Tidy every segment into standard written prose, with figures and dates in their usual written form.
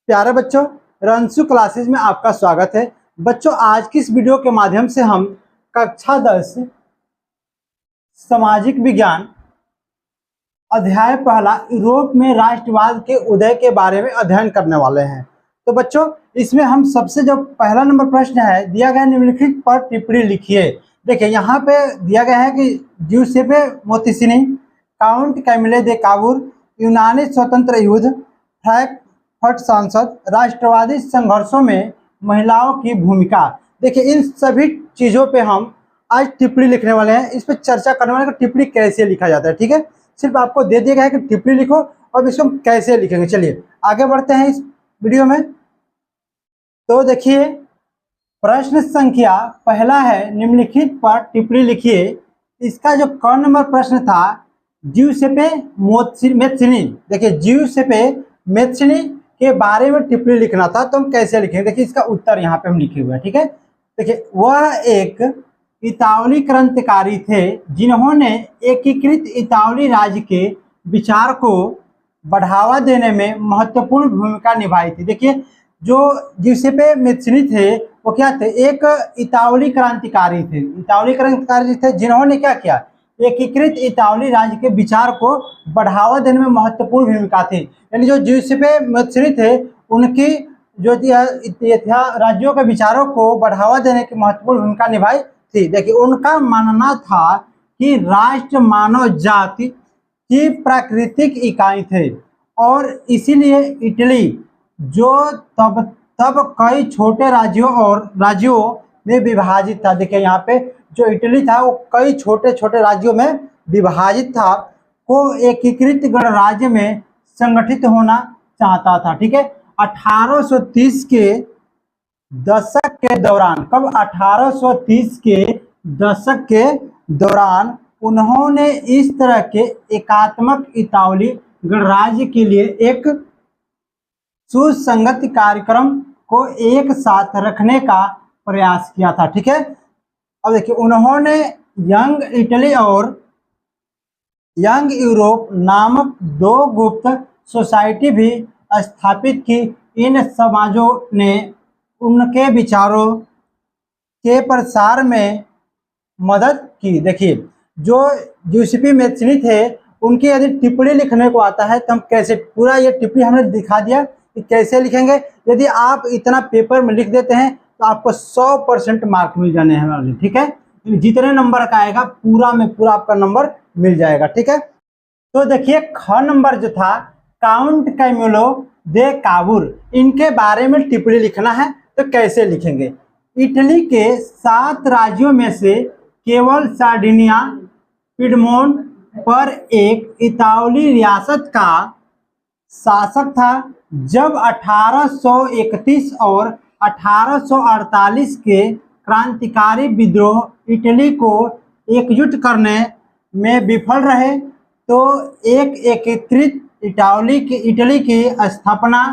प्यारे बच्चों, रंशु क्लासेज में आपका स्वागत है। बच्चों, आज की इस वीडियो के माध्यम से हम कक्षा 10 सामाजिक विज्ञान अध्याय पहला यूरोप में राष्ट्रवाद के उदय के बारे में अध्ययन करने वाले हैं। तो बच्चों, इसमें हम सबसे जो पहला नंबर प्रश्न है दिया गया, निम्नलिखित पर टिप्पणी लिखिए। देखिए, यहाँ पे दिया गया है कि ज्यूसेppe मोत्तीसिनी, काउंट कैमिलो दे कावूर, यूनानी स्वतंत्र युद्ध, फ्रैंकफर्ट सांसद, राष्ट्रवादी संघर्षों में महिलाओं की भूमिका। देखिए, इन सभी चीज़ों पे हम आज टिप्पणी लिखने वाले हैं। इस पर चर्चा करने वाले कि टिप्पणी कैसे लिखा जाता है। ठीक है, सिर्फ आपको दे दिया गया है कि टिप्पणी लिखो और इसको हम कैसे लिखेंगे। चलिए आगे बढ़ते हैं इस वीडियो में। तो देखिए, प्रश्न संख्या पहला है, निम्नलिखित पर टिप्पणी लिखिए। इसका जो क नंबर प्रश्न था, ज्यूसेppe मोत्तीसिनी। देखिए, ज्यूसेppe मोत्तीसिनी के बारे में टिप्पणी लिखना था, तो हम कैसे लिखेंगे। देखिए, इसका उत्तर यहाँ पे हम लिखे हुए हैं। ठीक है, देखिए, वह एक इतालवी क्रांतिकारी थे जिन्होंने एकीकृत इतालवी राज्य के विचार को बढ़ावा देने में महत्वपूर्ण भूमिका निभाई थी। देखिए, जो ज्यूसेppe मोत्तीसिनी थे वो क्या थे, एक इतालवी क्रांतिकारी थे। इतालवी क्रांतिकारी थे जिन्होंने क्या किया, एकीकृत इतालवी राज्य के विचार को बढ़ावा देने में महत्वपूर्ण भूमिका थी। यानी जो ज्यूसेppe मोत्तीसिनी थे, उनकी जो राज्यों के विचारों को बढ़ावा देने की महत्वपूर्ण भूमिका निभाई थी। देखिए, उनका मानना था कि राष्ट्र मानव जाति की प्राकृतिक इकाई थे और इसीलिए इटली, जो तब कई छोटे राज्यों में विभाजित था। देखिए, यहाँ पे जो इटली था वो कई छोटे छोटे राज्यों में विभाजित था, को एकीकृत गणराज्य में संगठित होना चाहता था। ठीक है, 1830 के दशक के दौरान, कब 1830 के दशक के दौरान उन्होंने इस तरह के एकात्मक इतालवी गणराज्य के लिए एक सुसंगत कार्यक्रम को एक साथ रखने का प्रयास किया था। ठीक है, अब देखिए, उन्होंने यंग इटली और यंग यूरोप नामक दो गुप्त सोसाइटी भी स्थापित की। इन समाजों ने उनके विचारों के प्रसार में मदद की। देखिए, जो ज्यूसेppe मोत्तीसिनी थे, उनकी यदि टिप्पणी लिखने को आता है तो हम कैसे, पूरा ये टिप्पणी हमने दिखा दिया कि कैसे लिखेंगे। यदि आप इतना पेपर में लिख देते हैं तो आपको 100% मार्क मिल जाने हैं वाले। ठीक है, जितने नंबर का आएगा पूरा में पूरा आपका नंबर मिल जाएगा। ठीक है, तो देखिए, ख नंबर जो था, काउंट कैमिलो दे कावूर, इनके बारे में टिप्पणी लिखना है तो कैसे लिखेंगे। इटली के 7 राज्यों में से केवल सार्डिनिया, पिडमोंट पर एक इतालवी रियासत का शासक था। जब 1831 और 1848 के क्रांतिकारी विद्रोह इटली को एकजुट करने में विफल रहे, तो एक एकीकृत इटली की स्थापना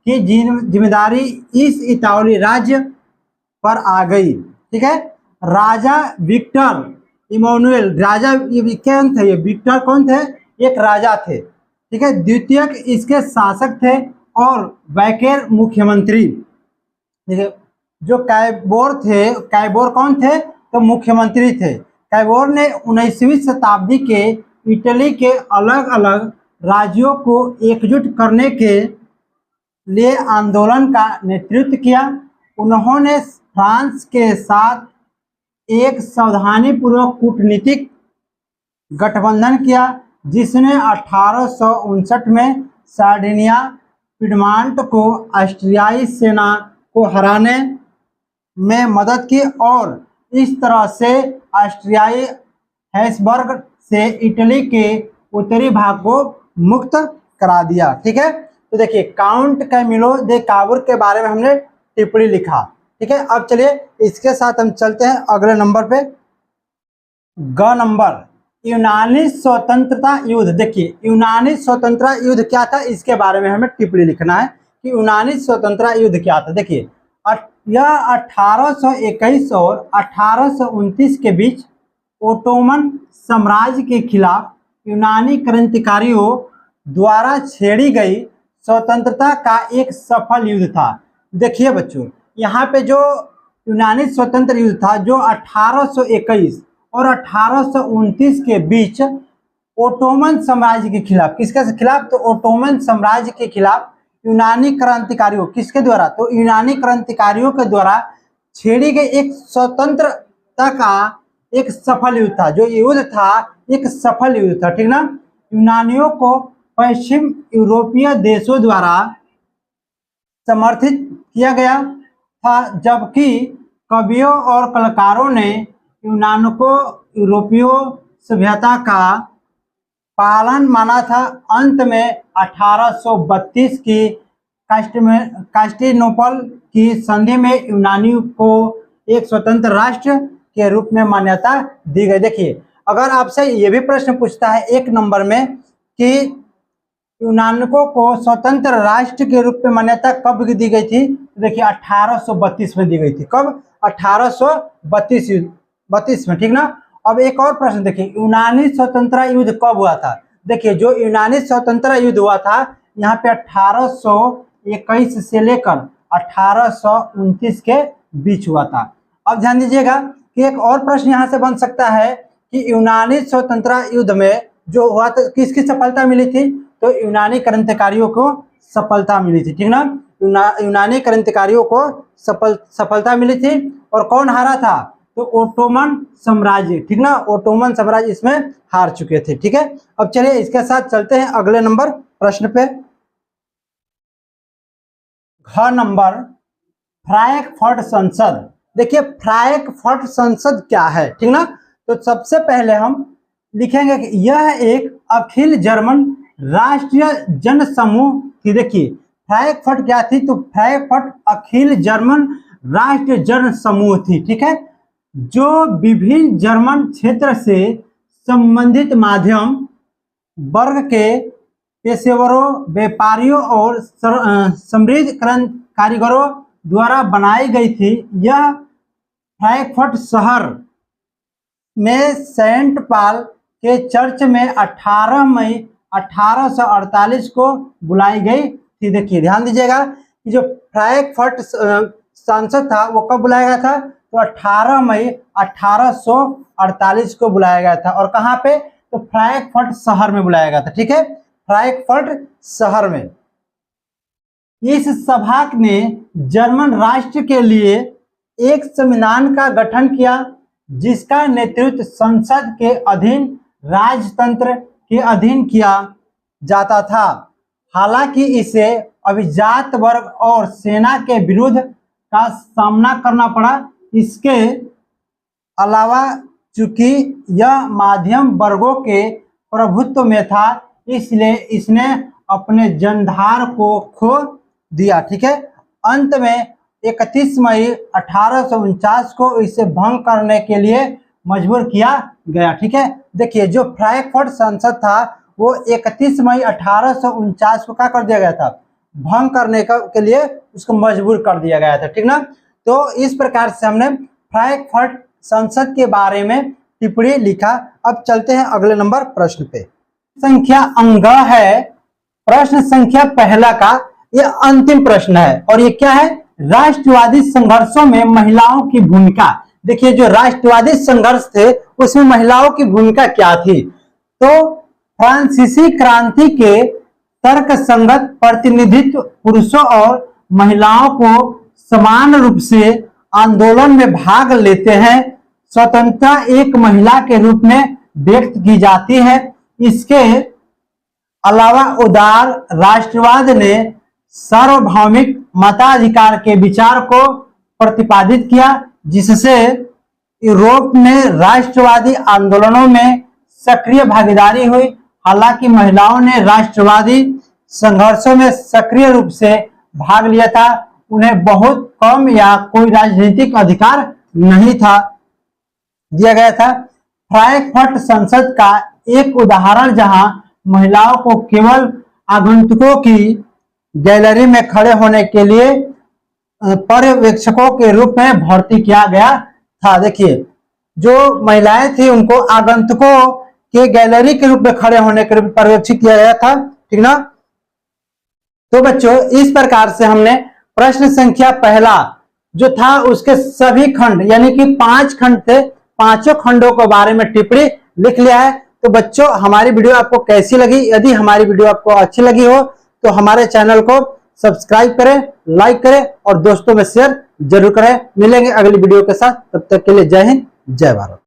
की जिम्मेदारी इस इतालवी राज्य पर आ गई। ठीक है, राजा विक्टर इमानुएल, राजा ये कौन थे, ये विक्टर कौन थे, एक राजा थे। ठीक है, द्वितीय इसके शासक थे और बैकेर मुख्यमंत्री। देखिए, जो कैबोर थे, कैबोर कौन थे, तो मुख्यमंत्री थे। कैबोर ने 19वीं शताब्दी के इटली के अलग अलग राज्यों को एकजुट करने के लिए आंदोलन का नेतृत्व किया। उन्होंने फ्रांस के साथ एक सावधानीपूर्वक कूटनीतिक गठबंधन किया, जिसने 1859 में सार्डिनिया, पिडमॉन्ट को ऑस्ट्रियाई सेना को हराने में मदद की और इस तरह से ऑस्ट्रियाई हैब्सबर्ग से इटली के उत्तरी भाग को मुक्त करा दिया। ठीक है, तो देखिए, काउंट कैमिलो दे कावूर के बारे में हमने टिप्पणी लिखा। ठीक है, अब चलिए इसके साथ हम चलते हैं अगले नंबर पे। ग नंबर, यूनानी स्वतंत्रता युद्ध। देखिए, यूनानी स्वतंत्रता युद्ध क्या था, इसके बारे में हमें टिप्पणी लिखना है कि यूनानी स्वतंत्रता युद्ध क्या था। देखिए, यह 1821 और 1829 के बीच ओटोमन साम्राज्य के खिलाफ यूनानी क्रांतिकारियों द्वारा छेड़ी गई स्वतंत्रता का एक सफल युद्ध था। देखिए बच्चों, यहाँ पे जो यूनानी स्वतंत्र युद्ध था जो 1821 और 1829 के बीच ओटोमन साम्राज्य के खिलाफ, किसके खिलाफ? तो ओटोमन साम्राज्य के खिलाफ यूनानी क्रांतिकारियों, किसके द्वारा? तो यूनानी क्रांतिकारियों के द्वारा छेड़ी गई एक स्वतंत्रता का एक सफल युद्ध था। जो युद्ध था एक सफल युद्ध था, ठीक ना। यूनानियों को पश्चिम यूरोपीय देशों द्वारा समर्थित किया गया था, जबकि कवियों और कलाकारों ने यूनान को यूरोपीय सभ्यता का पालन माना था। अंत में 1832 की कांस्टेंटिनोपल की संधि में यूनानी को एक स्वतंत्र राष्ट्र के रूप में मान्यता दी गई। देखिए, अगर आपसे ये भी प्रश्न पूछता है 1 नंबर में कि यूनानियों को स्वतंत्र राष्ट्र के रूप में मान्यता कब दी गई थी, तो देखिए 1832 में दी गई थी। कब? 1832 में, ठीक ना। अब एक और प्रश्न देखिए, यूनानी स्वतंत्रता युद्ध कब हुआ था? देखिए, जो यूनानी स्वतंत्रता युद्ध हुआ था यहाँ पे 1821 से लेकर 1829 के बीच हुआ था। अब ध्यान दीजिएगा कि एक और प्रश्न यहाँ से बन सकता है कि यूनानी स्वतंत्रता युद्ध में जो हुआ था किसकी सफलता मिली थी? तो यूनानी क्रांतिकारियों को सफलता मिली थी, ठीक ना। यूनानी क्रांतिकारियों को सफलता मिली थी। और कौन हारा था? तो ओटोमन साम्राज्य, ठीक ना। ओटोमन साम्राज्य इसमें हार चुके थे, ठीक है। अब चलिए इसके साथ चलते हैं अगले नंबर प्रश्न पे। घ नंबर, फ्रैंकफर्ट संसद। देखिए, फ्रैंकफर्ट संसद क्या है, ठीक ना। तो सबसे पहले हम लिखेंगे कि यह एक अखिल जर्मन राष्ट्रीय जन समूह थी। देखिए, फ्रैंकफर्ट क्या थी? तो फ्रैंकफर्ट अखिल जर्मन राष्ट्रीय जन समूह थी, ठीक है, जो विभिन्न जर्मन क्षेत्र से संबंधित माध्यम वर्ग के पेशेवरों, व्यापारियों और समृद्ध कारीगरों द्वारा बनाई गई थी। यह फ्रैंकफर्ट शहर में सेंट पॉल के चर्च में 18 मई 1848 को बुलाई गई थी। देखिए, ध्यान दीजिएगा कि जो फ्रैंकफर्ट संसद था वो कब बुलाया गया था? तो 18 मई 1848 को बुलाया गया था। और कहाँ पे? तो फ्रैंकफर्ट शहर में बुलाया गया था, ठीक है, फ्रैंकफर्ट शहर में। इस सभा ने जर्मन राष्ट्र के लिए एक संविधान का गठन किया, जिसका नेतृत्व संसद के अधीन राजतंत्र के अधीन किया जाता था। हालांकि इसे अभिजात वर्ग और सेना के विरोध का सामना करना पड़ा। इसके अलावा चूंकि यह माध्यम वर्गों के प्रभुत्व में था, इसलिए इसने अपने जनधार को खो दिया, ठीक है। अंत में 31 मई 1849 को इसे भंग करने के लिए मजबूर किया गया, ठीक है। देखिए, जो फ्रैंकफर्ट संसद था वो 31 मई 1849 को क्या कर दिया गया था? भंग करने के लिए उसको मजबूर कर दिया गया था, ठीक ना। तो इस प्रकार से हमने फ्रैंकफर्ट संसद के बारे में टिप्पणी लिखा। अब चलते हैं अगले नंबर प्रश्न पे। संख्या अंग है प्रश्न संख्या पहला का, ये अंतिम प्रश्न है। और ये क्या है? राष्ट्रवादी संघर्षों में महिलाओं की भूमिका। देखिए, जो राष्ट्रवादी संघर्ष थे उसमें महिलाओं की भूमिका क्या थी? तो फ्रांसीसी क्रांति के तर्क संगत प्रतिनिधित्व पुरुषों और महिलाओं को समान रूप से आंदोलन में भाग लेते हैं। स्वतंत्रता एक महिला के रूप में व्यक्त की जाती है। इसके अलावा उदार राष्ट्रवाद ने सार्वभौमिक मताधिकार के विचार को प्रतिपादित किया, जिससे यूरोप में राष्ट्रवादी आंदोलनों में सक्रिय भागीदारी हुई। हालांकि महिलाओं ने राष्ट्रवादी संघर्षों में सक्रिय रूप से भाग लिया था। उन्हें बहुत कम या कोई राजनीतिक अधिकार नहीं था दिया गया था। फ्रैंकफर्ट संसद का एक उदाहरण जहां महिलाओं को केवल आगंतुकों की गैलरी में खड़े होने के लिए पर्यवेक्षकों के रूप में भर्ती किया गया था। देखिए, जो महिलाएं थी उनको आगंतुकों के गैलरी के रूप में खड़े होने के रूप में पर्यवेक्षित किया गया था, ठीक ना। तो बच्चों इस प्रकार से हमने प्रश्न संख्या पहला जो था उसके सभी खंड यानी कि 5 खंड थे, पांचों खंडों के बारे में टिप्पणी लिख लिया है। तो बच्चों हमारी वीडियो आपको कैसी लगी? यदि हमारी वीडियो आपको अच्छी लगी हो तो हमारे चैनल को सब्सक्राइब करें, लाइक करें और दोस्तों में शेयर जरूर करें। मिलेंगे अगली वीडियो के साथ, तब तक के लिए जय हिंद, जय भारत।